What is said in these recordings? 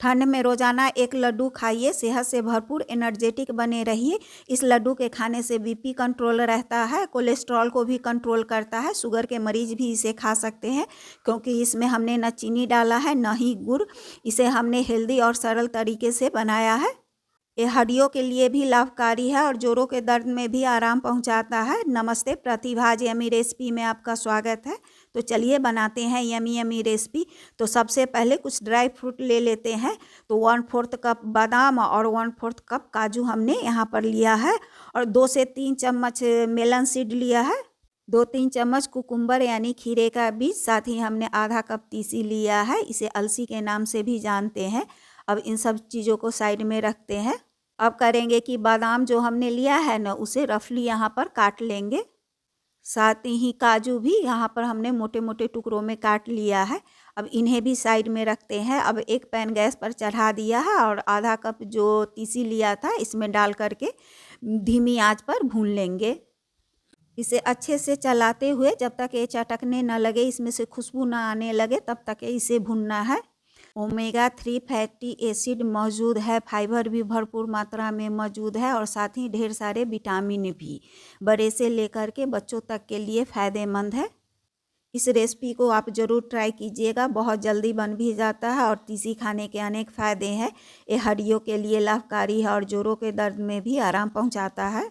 ठंड में रोज़ाना एक लड्डू खाइए, सेहत से भरपूर एनर्जेटिक बने रहिए। इस लड्डू के खाने से बीपी कंट्रोल रहता है, कोलेस्ट्रॉल को भी कंट्रोल करता है। शुगर के मरीज़ भी इसे खा सकते हैं क्योंकि इसमें हमने न चीनी डाला है न ही गुड़। इसे हमने हेल्दी और सरल तरीके से बनाया है। ये हड्डियों के लिए भी लाभकारी है और जोड़ों के दर्द में भी आराम पहुंचाता है। नमस्ते, प्रतिभाज यमी रेसिपी में आपका स्वागत है। तो चलिए बनाते हैं यमी यमी रेसिपी। तो सबसे पहले कुछ ड्राई फ्रूट ले लेते हैं। तो 1/4 कप बादाम और 1/4 कप काजू हमने यहाँ पर लिया है और 2 से 3 चम्मच मेलन सीड लिया है। 2-3 चम्मच कुकुम्बर यानी खीरे का बीज, साथ ही हमने आधा कप तीसी लिया है, इसे अलसी के नाम से भी जानते हैं। अब इन सब चीज़ों को साइड में रखते हैं। अब करेंगे कि बादाम जो हमने लिया है ना, उसे रफली यहाँ पर काट लेंगे। साथ ही काजू भी यहाँ पर हमने मोटे मोटे टुकड़ों में काट लिया है। अब इन्हें भी साइड में रखते हैं। अब एक पैन गैस पर चढ़ा दिया है और आधा कप जो तीसी लिया था इसमें डाल करके धीमी आंच पर भून लेंगे। इसे अच्छे से चलाते हुए जब तक ये चटकने न लगे, इसमें से खुशबू ना आने लगे, तब तक इसे भूनना है। ओमेगा 3 फैटी एसिड मौजूद है, फाइबर भी भरपूर मात्रा में मौजूद है और साथ ही ढेर सारे विटामिन भी बड़े से लेकर के बच्चों तक के लिए फ़ायदेमंद है। इस रेसिपी को आप ज़रूर ट्राई कीजिएगा, बहुत जल्दी बन भी जाता है और तीसी खाने के अनेक फ़ायदे हैं। ये हड्डियों के लिए लाभकारी है और जोड़ों के दर्द में भी आराम पहुंचाता है।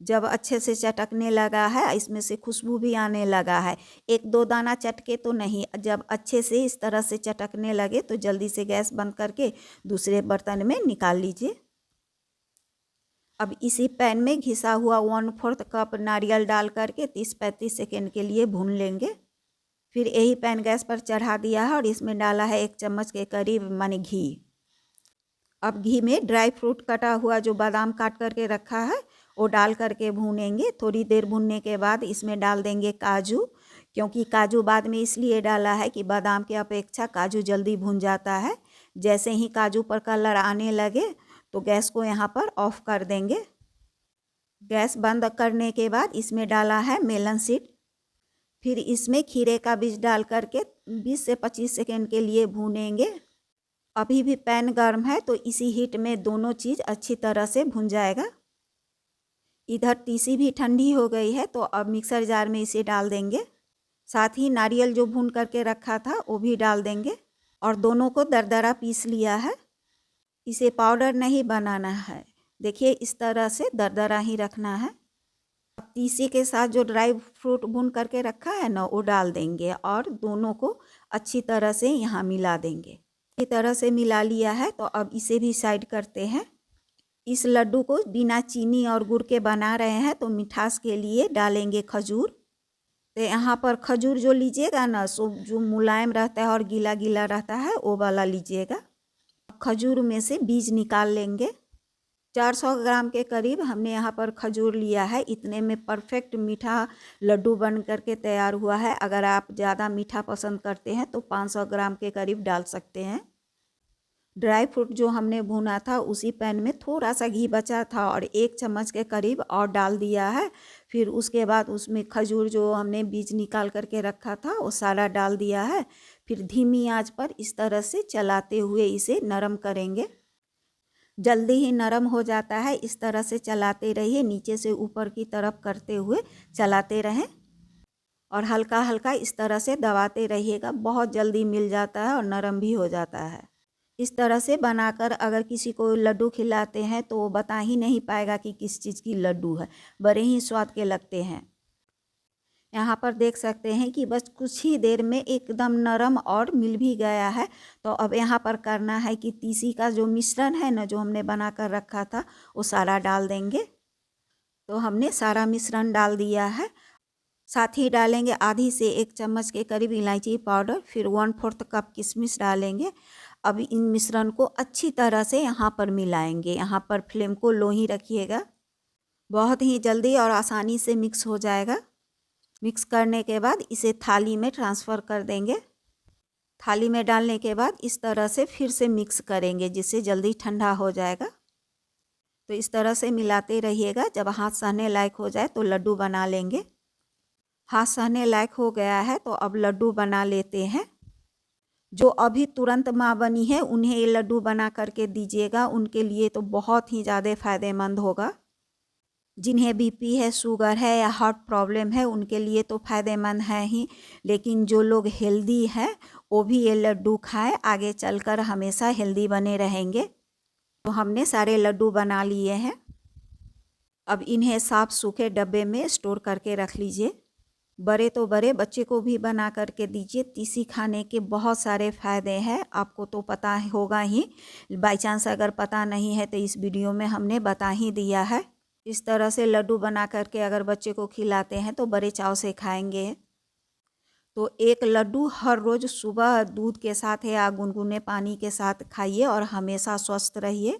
जब अच्छे से चटकने लगा है, इसमें से खुशबू भी आने लगा है, 1-2 दाना चटके तो नहीं, जब अच्छे से इस तरह से चटकने लगे तो जल्दी से गैस बंद करके दूसरे बर्तन में निकाल लीजिए। अब इसी पैन में घिसा हुआ 1/4 कप नारियल डाल करके 30-35 सेकेंड के लिए भून लेंगे। फिर यही पैन गैस पर चढ़ा दिया है और इसमें डाला है 1 चम्मच के करीब माने घी। अब घी में ड्राई फ्रूट कटा हुआ जो बादाम काट करके रखा है वो डाल करके भूनेंगे। थोड़ी देर भूनने के बाद इसमें डाल देंगे काजू, क्योंकि काजू बाद में इसलिए डाला है कि बादाम की अपेक्षा काजू जल्दी भून जाता है। जैसे ही काजू पर कलर आने लगे तो गैस को यहाँ पर ऑफ कर देंगे। गैस बंद करने के बाद इसमें डाला है मेलन सीड। फिर इसमें खीरे का बीज डाल करके 20 से 25 सेकेंड के लिए भूनेंगे। अभी भी पैन गर्म है तो इसी हीट में दोनों चीज़ अच्छी तरह से भुन जाएगा। इधर तीसी भी ठंडी हो गई है तो अब मिक्सर जार में इसे डाल देंगे। साथ ही नारियल जो भून करके रखा था वो भी डाल देंगे और दोनों को दरदरा पीस लिया है। इसे पाउडर नहीं बनाना है, देखिए इस तरह से दरदरा ही रखना है। अब तीसी के साथ जो ड्राई फ्रूट भून करके रखा है ना, वो डाल देंगे और दोनों को अच्छी तरह से यहाँ मिला देंगे। इस तरह से मिला लिया है तो अब इसे भी साइड करते हैं। इस लड्डू को बिना चीनी और गुड़ के बना रहे हैं तो मिठास के लिए डालेंगे खजूर। तो यहाँ पर खजूर जो लीजिएगा ना, सो जो मुलायम रहता है और गीला गीला रहता है वो वाला लीजिएगा। खजूर में से बीज निकाल लेंगे। 400 ग्राम के करीब हमने यहाँ पर खजूर लिया है। इतने में परफेक्ट मीठा लड्डू बन करके तैयार हुआ है। अगर आप ज़्यादा मीठा पसंद करते हैं तो 500 ग्राम के करीब डाल सकते हैं। ड्राई फ्रूट जो हमने भुना था उसी पैन में थोड़ा सा घी बचा था और 1 चम्मच के करीब और डाल दिया है। फिर उसके बाद उसमें खजूर जो हमने बीज निकाल करके रखा था वो सारा डाल दिया है। फिर धीमी आंच पर इस तरह से चलाते हुए इसे नरम करेंगे। जल्दी ही नरम हो जाता है, इस तरह से चलाते रहिए, नीचे से ऊपर की तरफ करते हुए चलाते रहें और हल्का हल्का इस तरह से दबाते रहिएगा। बहुत जल्दी मिल जाता है और नरम भी हो जाता है। इस तरह से बनाकर अगर किसी को लड्डू खिलाते हैं तो वो बता ही नहीं पाएगा कि किस चीज़ की लड्डू है, बड़े ही स्वाद के लगते हैं। यहाँ पर देख सकते हैं कि बस कुछ ही देर में एकदम नरम और मिल भी गया है। तो अब यहाँ पर करना है कि तीसी का जो मिश्रण है ना, जो हमने बना कर रखा था, वो सारा डाल देंगे। तो हमने सारा मिश्रण डाल दिया है। साथ ही डालेंगे आधी से 1 चम्मच के करीब इलायची पाउडर, फिर 1/4 कप किशमिश डालेंगे। अब इन मिश्रण को अच्छी तरह से यहाँ पर मिलाएंगे। यहाँ पर फ्लेम को लो ही रखिएगा, बहुत ही जल्दी और आसानी से मिक्स हो जाएगा। मिक्स करने के बाद इसे थाली में ट्रांसफ़र कर देंगे। थाली में डालने के बाद इस तरह से फिर से मिक्स करेंगे जिससे जल्दी ठंडा हो जाएगा। तो इस तरह से मिलाते रहिएगा। जब हाथ सहने लायक हो जाए तो लड्डू बना लेंगे। हाथ सहने लायक हो गया है तो अब लड्डू बना लेते हैं। जो अभी तुरंत माँ बनी है उन्हें ये लड्डू बना करके दीजिएगा, उनके लिए तो बहुत ही ज़्यादा फ़ायदेमंद होगा। जिन्हें बीपी है, शुगर है या हार्ट प्रॉब्लम है उनके लिए तो फ़ायदेमंद है ही, लेकिन जो लोग हेल्दी हैं वो भी ये लड्डू खाएं, आगे चलकर हमेशा हेल्दी बने रहेंगे। तो हमने सारे लड्डू बना लिए हैं। अब इन्हें साफ़ सूखे डब्बे में स्टोर करके रख लीजिए। बड़े तो बड़े, बच्चे को भी बना करके दीजिए। तीसी खाने के बहुत सारे फ़ायदे हैं, आपको तो पता होगा ही। बाई चांस अगर पता नहीं है तो इस वीडियो में हमने बता ही दिया है। इस तरह से लड्डू बना करके अगर बच्चे को खिलाते हैं तो बड़े चाव से खाएंगे। तो एक लड्डू हर रोज़ सुबह दूध के साथ या गुनगुने पानी के साथ खाइए और हमेशा स्वस्थ रहिए।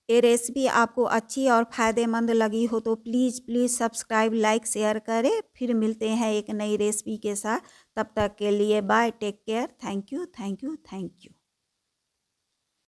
ये रेसिपी आपको अच्छी और फ़ायदेमंद लगी हो तो प्लीज़ सब्सक्राइब, लाइक, शेयर करें। फिर मिलते हैं एक नई रेसिपी के साथ। तब तक के लिए bye, take care, thank you.